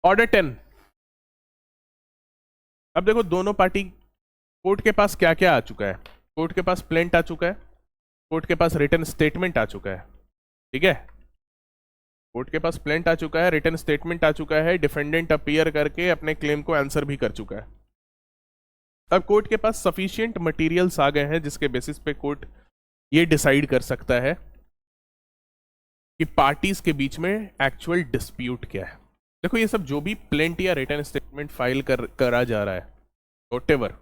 Order 10। अब देखो दोनों पार्टी, कोर्ट के पास क्या क्या आ चुका है। कोर्ट के पास प्लेंट आ चुका है, कोर्ट के पास रिटन स्टेटमेंट आ चुका है। ठीक है, कोर्ट के पास प्लेंट आ चुका है, रिटन स्टेटमेंट आ चुका है, डिफेंडेंट अपीयर करके अपने क्लेम को आंसर भी कर चुका है। अब कोर्ट के पास सफिशिएंट मटेरियल्स आ गए हैं जिसके बेसिस पे कोर्ट ये डिसाइड कर सकता है कि पार्टीज के बीच में एक्चुअल डिस्प्यूट क्या है। देखो ये सब जो भी प्लेंट या रिटन स्टेटमेंट फाइल करा जा रहा है, व्हाटएवर,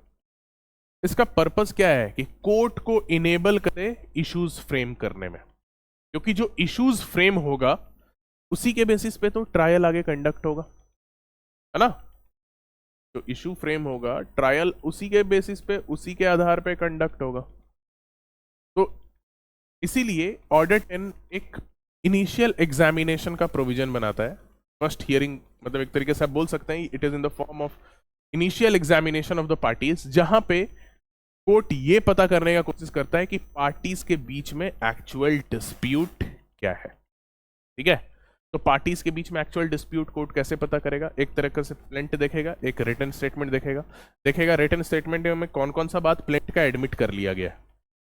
इसका पर्पस क्या है कि कोर्ट को इनेबल करे इश्यूज फ्रेम करने में, क्योंकि जो इश्यूज फ्रेम होगा उसी के बेसिस पे तो ट्रायल आगे कंडक्ट होगा, है ना। जो इशू फ्रेम होगा, ट्रायल उसी के बेसिस पे, उसी के आधार पे कंडक्ट होगा। तो इसीलिए ऑर्डर 10 एक इनिशियल एग्जामिनेशन का प्रोविजन बनाता है। फर्स्ट हियरिंग, मतलब एक तरीके से आप बोल सकते हैं it is in the form of initial examination of the parties, जहां पे कोर्ट ये पता करने का कोशिश करता है कि पार्टीज के बीच में एक्चुअल डिस्प्यूट क्या है। ठीक है, तो पार्टीज के बीच में एक्चुअल डिस्प्यूट कोर्ट कैसे पता करेगा? एक तरह से प्लेंट देखेगा, एक रिटन स्टेटमेंट देखेगा रिटन स्टेटमेंट में कौन कौन सा बात प्लेंट का एडमिट कर लिया गया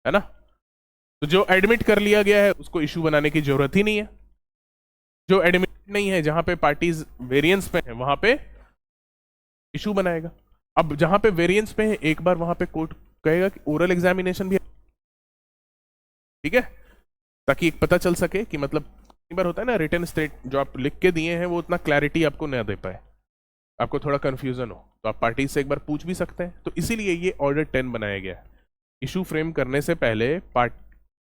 है ना। तो जो एडमिट कर लिया गया है उसको इशू बनाने की जरूरत ही नहीं है। जो एडमिट नहीं है, जहां पे पार्टीज वेरिएंस पे है, वहां पे इशू बनाएगा। अब जहां पे वेरिएंस पे है, एक बार वहां पे कोर्ट कहेगा कि ओरल एग्जामिनेशन भी, ठीक है, ताकि एक पता चल सके कि मतलब कई बार होता है ना रिटन स्टेट जो आप लिख के दिए हैं वो उतना क्लैरिटी आपको न दे पाए, आपको थोड़ा कंफ्यूजन हो, तो आप पार्टी से एक बार पूछ भी सकते हैं। तो इसीलिए ये ऑर्डर 10 बनाया गया है। इशू फ्रेम करने से पहले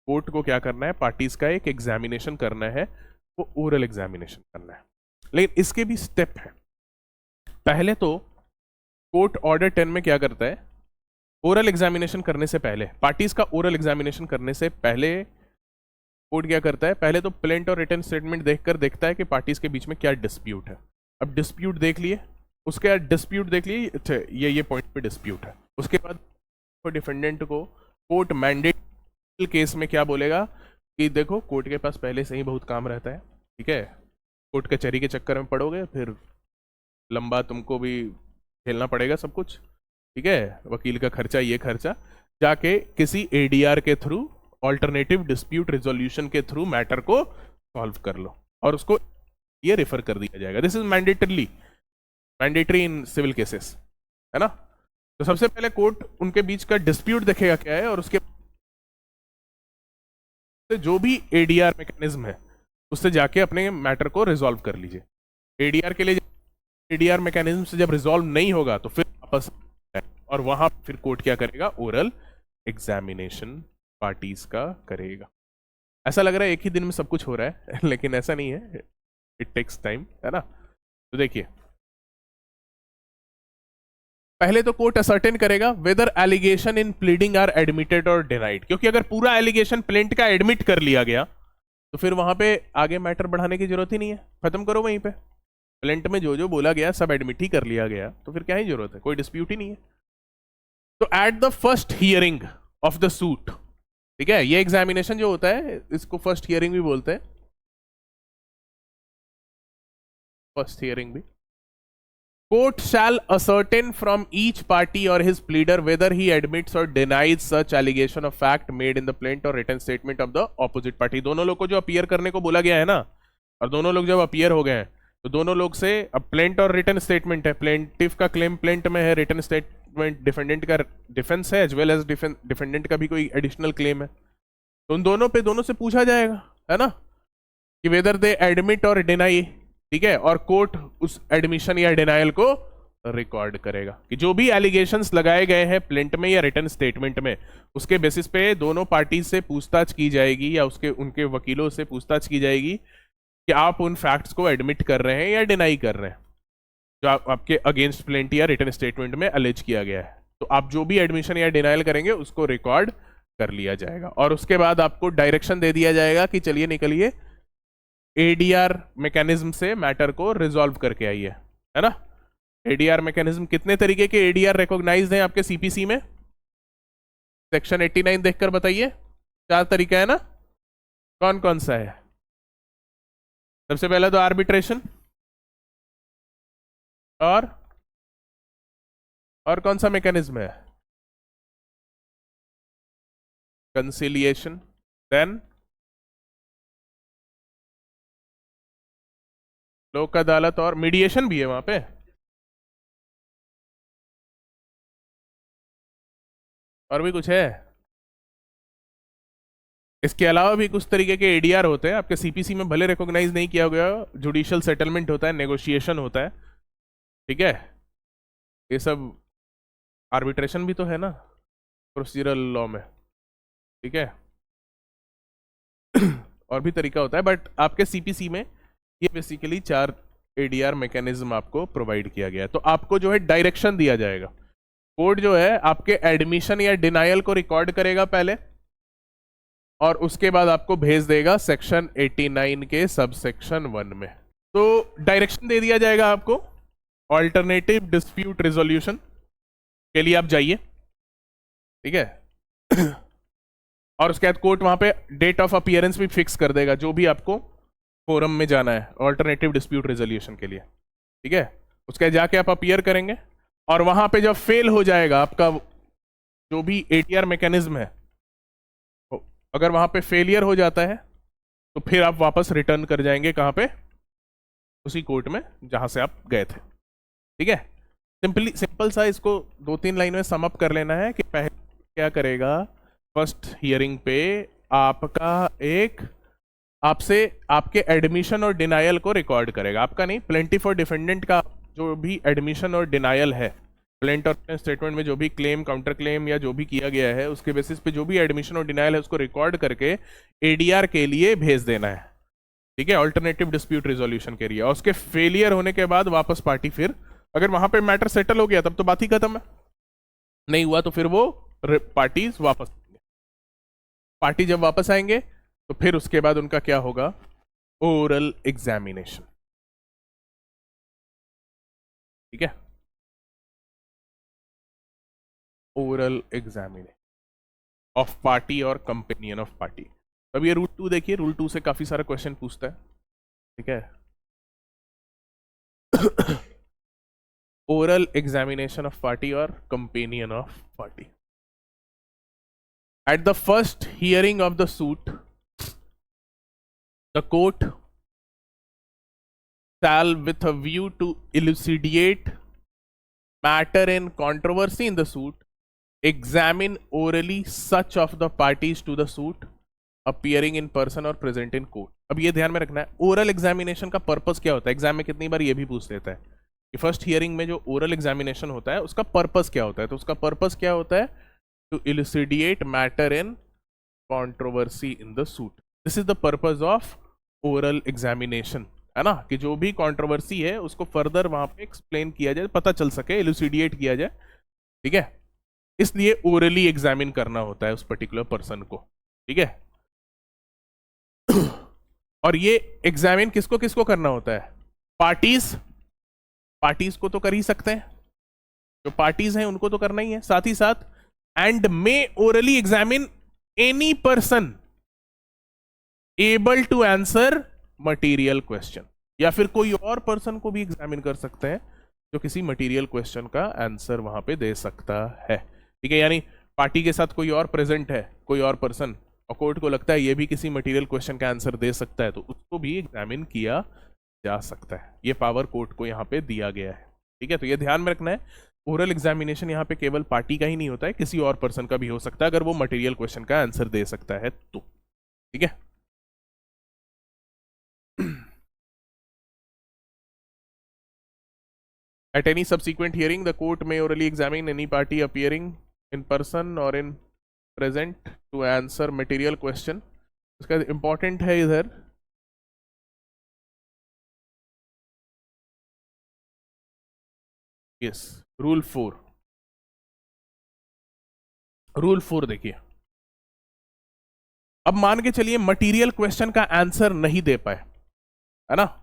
कोर्ट को क्या करना है, पार्टीज का एक एग्जामिनेशन करना है, वो ओरल एग्जामिनेशन करना है। लेकिन इसके भी स्टेप है। पहले तो कोर्ट ऑर्डर 10 में क्या करता है, ओरल एग्जामिनेशन करने से पहले, पार्टीज का ओरल एग्जामिनेशन करने से पहले कोर्ट क्या करता है, पहले तो प्लेंट और रिटन स्टेटमेंट देखकर देखता है कि पार्टीज के बीच में क्या डिस्प्यूट है। अब डिस्प्यूट देख लिए, उसके बाद डिस्प्यूट देख लिए, अच्छा ये पॉइंट पे डिस्प्यूट है। उसके बाद डिफेंडेंट को कोर्ट मैंडेट केस में क्या बोलेगा कि देखो कोर्ट के पास पहले से ही बहुत काम रहता है, ठीक है, कोर्ट कचहरी के चक्कर में पड़ोगे, फिर लंबा तुमको भी खेलना पड़ेगा सब कुछ, ठीक है, वकील का खर्चा, ये खर्चा, जाके किसी एडीआर के थ्रू, ऑल्टरनेटिव डिस्प्यूट रिजोल्यूशन के थ्रू मैटर को सॉल्व कर लो और उसको ये रेफर कर दिया जाएगा। This is mandatory in civil cases, है ना। तो सबसे पहले कोर्ट उनके बीच का डिस्प्यूट देखेगा क्या है, और उसके जो भी एडीआर मैकेनिज्म है उससे जाके अपने मैटर को रिजॉल्व कर लीजिए। एडीआर के लिए, एडीआर मैकेनिज्म से जब रिजॉल्व नहीं होगा तो फिर वापस, और वहां फिर कोर्ट क्या करेगा, ओरल एग्जामिनेशन पार्टीज का करेगा। ऐसा लग रहा है एक ही दिन में सब कुछ हो रहा है लेकिन ऐसा नहीं है, इट टेक्स टाइम, है ना। तो देखिए, पहले तो कोर्ट असर्टेन करेगा whether allegation in pleading are admitted और डिनाइड, क्योंकि अगर पूरा एलिगेशन प्लेंट का एडमिट कर लिया गया तो फिर वहां पे आगे मैटर बढ़ाने की जरूरत ही नहीं है, खत्म करो वहीं पे। प्लेंट में जो जो बोला गया सब एडमिट ही कर लिया गया, तो फिर क्या ही जरूरत है, कोई डिस्प्यूट ही नहीं है। तो at the first hearing of the suit, ठीक है, ये एग्जामिनेशन जो होता है इसको फर्स्ट हियरिंग भी बोलते हैं, फर्स्ट हियरिंग भी। Court shall ascertain from each party or his pleader whether he admits or denies such allegation of fact made in the plaint or written statement of the opposite party। दोनों लोग को जो appear करने को बोला गया है ना, और दोनों लोग जब अपीयर हो गए हैं तो दोनों लोग से, अब प्लेंट और रिटन स्टेटमेंट है, प्लेंटिफ का क्लेम प्लेंट में है, रिटन स्टेटमेंट डिफेंडेंट का डिफेंस है, एज वेल एज डिफेंडेंट का भी कोई एडिशनल क्लेम है, तो उन दोनों पे दोनों से पूछा जाएगा, है ना, कि वेदर दे एडमिट और डिनाई, ठीक है, और कोर्ट उस एडमिशन या डिनायल को रिकॉर्ड करेगा कि जो भी एलिगेशंस लगाए गए हैं प्लेंट में या रिटन स्टेटमेंट में, उसके बेसिस पे दोनों पार्टी से पूछताछ की जाएगी या उसके उनके वकीलों से पूछताछ की जाएगी कि आप उन फैक्ट्स को एडमिट कर रहे हैं या डिनाई कर रहे हैं जो आपके अगेंस्ट प्लेंट या रिटन स्टेटमेंट में अलेज किया गया है। तो आप जो भी एडमिशन या डिनायल करेंगे उसको रिकॉर्ड कर लिया जाएगा, और उसके बाद आपको डायरेक्शन दे दिया जाएगा कि चलिए निकलिए एडीआर मैकेनिज्म से मैटर को रिजॉल्व करके आइए, है ना। एडीआर मैकेनिज्म, कितने तरीके के एडीआर रिकॉग्नाइज्ड हैं आपके सीपीसी में, सेक्शन 89 देखकर बताइए। 4 तरीका है ना, कौन कौन सा है? सबसे पहला तो आर्बिट्रेशन, और कौन सा मैकेनिज्म है? कंसिलिएशन, देन लोक अदालत, और मीडिएशन भी है वहां पे। और भी कुछ है? इसके अलावा भी कुछ तरीके के एडीआर होते हैं आपके सीपीसी में, भले रिकॉग्नाइज नहीं किया गया। जुडिशियल सेटलमेंट होता है, नेगोशिएशन होता है, ठीक है। ये सब आर्बिट्रेशन भी तो है ना प्रोसीजरल लॉ में, ठीक है। और भी तरीका होता है, बट आपके सीपीसी में ये बेसिकली 4 एडीआर मैकेनिज्म आपको प्रोवाइड किया गया है। तो आपको जो है डायरेक्शन दिया जाएगा। कोर्ट जो है आपके एडमिशन या डिनायल को रिकॉर्ड करेगा पहले, और उसके बाद आपको भेज देगा सेक्शन 89 के सब सेक्शन 1 में। तो डायरेक्शन दे दिया जाएगा आपको, ऑल्टरनेटिव डिस्प्यूट रेजोल्यूशन के लिए आप जाइए, ठीक है। और उसके बाद कोर्ट वहां पे डेट ऑफ अपीयरेंस भी फिक्स कर देगा, जो भी आपको फोरम में जाना है ऑल्टरनेटिव डिस्प्यूट रेजोल्यूशन के लिए, ठीक है। उसके बाद जाके आप अपीयर करेंगे, और वहां पे जब फेल हो जाएगा आपका जो भी एटीआर मैकेनिज्म है, अगर वहां पे फेलियर हो जाता है तो फिर आप वापस रिटर्न कर जाएंगे कहां पे? उसी कोर्ट में जहां से आप गए थे, ठीक है। सिंपल सा इसको 2-3 लाइन में सम अप कर लेना है कि पहले क्या करेगा, फर्स्ट हियरिंग पे आपसे आपके एडमिशन और डिनायल को रिकॉर्ड करेगा। आपका नहीं, प्लेंटिफ और डिफेंडेंट का जो भी एडमिशन और डिनायल है, प्लेंट और स्टेटमेंट में जो भी क्लेम, काउंटर क्लेम या जो भी किया गया है, उसके बेसिस पे जो भी एडमिशन और डिनायल है उसको रिकॉर्ड करके एडीआर के लिए भेज देना है, ठीक है, ऑल्टरनेटिव डिस्प्यूट रेजोल्यूशन के लिए। और उसके फेलियर होने के बाद वापस पार्टी, फिर अगर वहां पे मैटर सेटल हो गया तब तो बात ही खत्म है, नहीं हुआ तो फिर वो पार्टीज वापस आएंगे। पार्टी जब वापस आएंगे तो फिर उसके बाद उनका क्या होगा? ओरल एग्जामिनेशन, ठीक है। ओरल एग्जामिनेशन ऑफ पार्टी और कंपेनियन ऑफ पार्टी। अब ये रूल 2 देखिए, रूल 2 से काफी सारा क्वेश्चन पूछता है, ठीक है। ओरल एग्जामिनेशन ऑफ पार्टी और companion of party. At the first hearing of the suit, the court shall, with a view to elucidate matter in controversy in the suit, examine orally such of the parties to the suit appearing in person or present in court. अब ये ध्यान में रखना है, oral examination का purpose क्या होता है। एग्जाम में कितनी बार ये भी पूछ लेता है कि फर्स्ट हियरिंग में जो ओरल एग्जामिनेशन होता है उसका पर्पस क्या होता है। तो उसका पर्पस क्या होता है? To elucidate matter in controversy in the suit. This is the purpose of oral examination, है ना, कि जो भी कंट्रोवर्सी है उसको फर्दर वहां पे एक्सप्लेन किया जाए, पता चल सके, इलुसिडिएट किया जाए, ठीक है। इसलिए ओरली एग्जामिन करना होता है उस पर्टिकुलर पर्सन को, ठीक है। और ये एग्जामिन किसको किसको करना होता है? पार्टीज को तो कर ही सकते हैं, जो पार्टीज हैं उनको तो करना ही है, साथ ही साथ and may orally examine any person able to answer material question, या फिर कोई और पर्सन को भी एग्जामिन कर सकते हैं जो किसी मटेरियल क्वेश्चन का आंसर वहां पे दे सकता है, ठीक है। यानी पार्टी के साथ कोई और प्रेजेंट है, कोई और पर्सन, और कोर्ट को लगता है ये भी किसी मटेरियल क्वेश्चन का आंसर दे सकता है, तो उसको भी एग्जामिन किया जा सकता है। ये पावर कोर्ट को यहाँ पे दिया गया है, ठीक है। तो ये ध्यान में रखना है, ओरल एग्जामिनेशन यहाँ पे केवल पार्टी का ही नहीं होता है, किसी और पर्सन का भी हो सकता है अगर वो मटेरियल क्वेश्चन का आंसर दे सकता है तो, ठीक है। At any subsequent hearing, the court may orally examine any party appearing in person or in present to answer material question. इसका इंपॉर्टेंट है इधर, यस, रूल 4 देखिए। अब मान के चलिए मटेरियल क्वेश्चन का आंसर नहीं दे पाए, है ना।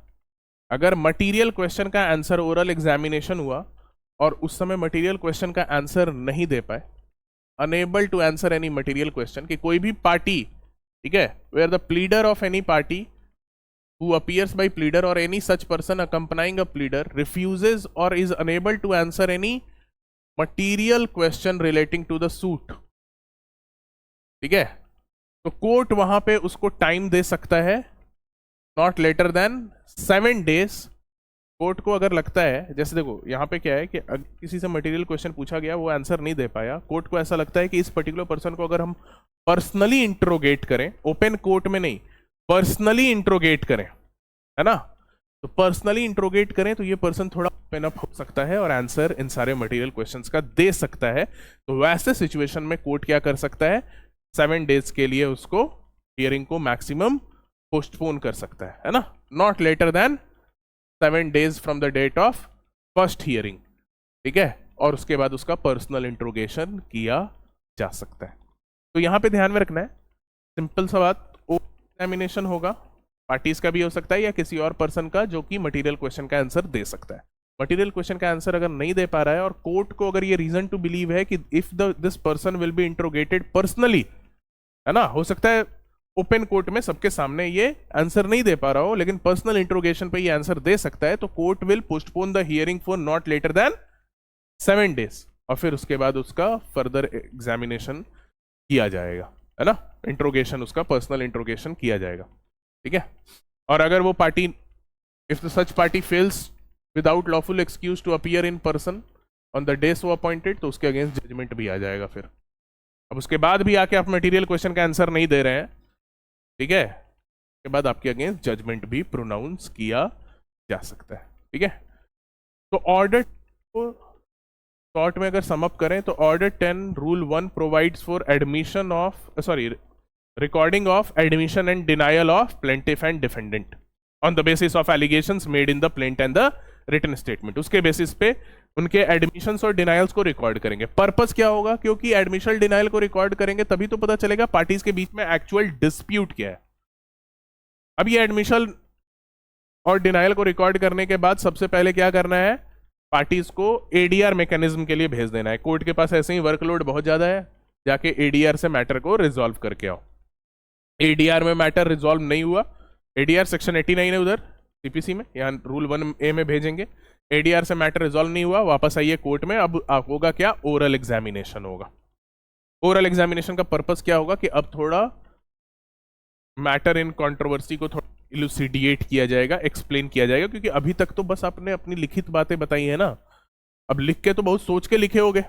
अगर मटेरियल क्वेश्चन का आंसर ओरल एग्जामिनेशन हुआ और उस समय मटेरियल क्वेश्चन का आंसर नहीं दे पाए, unable to answer any material question, कि कोई भी पार्टी, ठीक है, where the pleader of any party who appears by pleader or any such person accompanying a pleader refuses or is unable to answer any material question relating to the suit. ठीक है, तो court वहां पे उसको time दे सकता है not later than 7 days. Court को अगर लगता है, जैसे देखो यहाँ पे क्या है कि किसी से मटेरियल क्वेश्चन पूछा गया, वो आंसर नहीं दे पाया, कोर्ट को ऐसा लगता है कि इस पर्टिकुलर पर्सन को अगर हम पर्सनली इंट्रोगेट करें, ओपन कोर्ट में नहीं, पर्सनली इंट्रोगेट करें, है ना, तो पर्सनली इंट्रोगेट करें तो ये पर्सन थोड़ा ओपन अप हो सकता है और आंसर इन सारे मटेरियल क्वेश्चंस का दे सकता है. तो वैसे सिचुएशन में कोर्ट क्या कर सकता है, 7 days के लिए उसको हियरिंग को मैक्सिमम पोस्टपोन कर सकता है ना, not later than 7 days from the date of first hearing. ठीक है, और उसके बाद उसका पर्सनल इंट्रोगेशन किया जा सकता है. तो यहां पे ध्यान में रखना है, सिंपल सा बात, एग्जामिनेशन होगा, पार्टीज का भी हो सकता है या किसी और पर्सन का जो कि मटेरियल क्वेश्चन का आंसर दे सकता है. मटेरियल क्वेश्चन का आंसर अगर नहीं दे पा रहा है और कोर्ट को अगर ये रीजन टू बिलीव है कि if this person will be interrogated personally, है ना, हो सकता है ओपन कोर्ट में सबके सामने ये आंसर नहीं दे पा रहा हो, लेकिन पर्सनल इंट्रोगेशन पे ये आंसर दे सकता है, तो court will postpone the hearing for not later than 7 days, और फिर उसके बाद उसका फर्दर एग्जामिनेशन किया जाएगा, है ना, इंट्रोगेशन, उसका पर्सनल इंट्रोगेशन किया जाएगा. ठीक है, और अगर वो party, if such party fails without lawful excuse to appear in person on the day so appointed, तो उसके अगेंस्ट जजमेंट भी आ जाएगा. फिर अब उसके बाद भी आके आप मटेरियल क्वेश्चन का आंसर नहीं दे रहे हैं, ठीक है, उसके बाद आपके अगेंस्ट जजमेंट भी प्रोनाउंस किया जा सकता है. ठीक है, तो ऑर्डर को शॉर्ट में अगर समअप करें तो order 10 rule 1 provides for admission of recording of admission and denial of plaintiff and defendant on the basis of allegations made in the plaint and the written statement. उसके basis पे उनके admissions और denials को record करेंगे. Purpose क्या होगा, क्योंकि admission denial को रिकॉर्ड करेंगे तभी तो पता चलेगा पार्टीज के बीच में एक्चुअल डिस्प्यूट क्या है. अब ये एडमिशन और डिनायल को रिकॉर्ड करने के बाद सबसे पहले क्या करना है, पार्टीज को एडीआर मैकेनिज्म के लिए भेज देना है. कोर्ट के पास ऐसे ही वर्कलोड बहुत ज्यादा है, जाके एडीआर से मैटर को रिजॉल्व करके आओ. एडीआर में मैटर रिजॉल्व नहीं हुआ, एडीआर सेक्शन 89 है उधर सीपीसी में, यहाँ रूल 1A में भेजेंगे. एडीआर से मैटर रिजॉल्व नहीं हुआ, वापस आइए कोर्ट में. अब होगा क्या, ओरल एग्जामिनेशन होगा. ओरल एग्जामिनेशन का पर्पस क्या होगा कि अब थोड़ा मैटर इन कंट्रोवर्सी को थोड़ा इलुसिडिएट किया जाएगा, एक्सप्लेन किया जाएगा, क्योंकि अभी तक तो बस आपने अपनी लिखित बातें बताई है ना, अब लिख के तो बहुत सोच के लिखे होगे.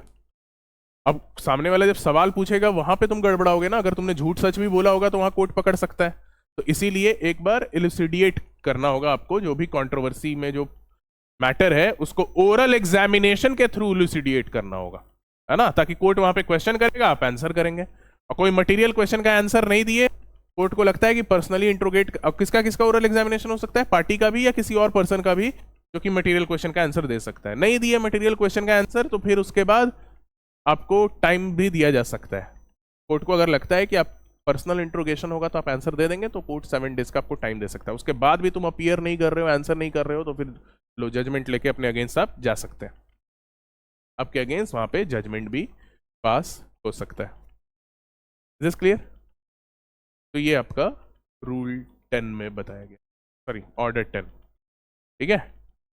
अब सामने वाला जब सवाल पूछेगा वहां पे तुम गड़बड़ाओगे ना, अगर तुमने झूठ सच भी बोला होगा तो वहां कोर्ट पकड़ सकता है. तो इसीलिए एक बार इलुसिडिएट करना होगा आपको, जो भी कंट्रोवर्सी में जो मैटर है उसको ओरल एग्जामिनेशन के थ्रू इलुसिडिएट करना होगा, है ना, ताकि कोर्ट वहां पे क्वेश्चन करेगा, आप आंसर करेंगे. और कोई मटेरियल क्वेश्चन का आंसर नहीं दिए, कोर्ट को लगता है कि पर्सनली इंट्रोगेट, अब किसका किसका ओरल एग्जामिनेशन हो सकता है, पार्टी का भी या किसी और पर्सन का भी जो कि मटेरियल क्वेश्चन का आंसर दे सकता है. नहीं दिया मटेरियल क्वेश्चन का आंसर, तो फिर उसके बाद आपको टाइम भी दिया जा सकता है. कोर्ट को अगर लगता है कि आप पर्सनल इंट्रोगेशन होगा तो आप आंसर दे देंगे, तो कोर्ट 7 days का आपको टाइम दे सकता है. उसके बाद भी तुम अपीयर नहीं कर रहे हो, आंसर नहीं कर रहे हो, तो फिर लो जजमेंट लेके अपने अगेंस्ट आप जा सकते हैं. आपके अगेंस्ट वहां पे जजमेंट भी पास हो सकता है. Is this clear? तो ये आपका रूल 10 में बताया गया, सॉरी ऑर्डर 10. ठीक है,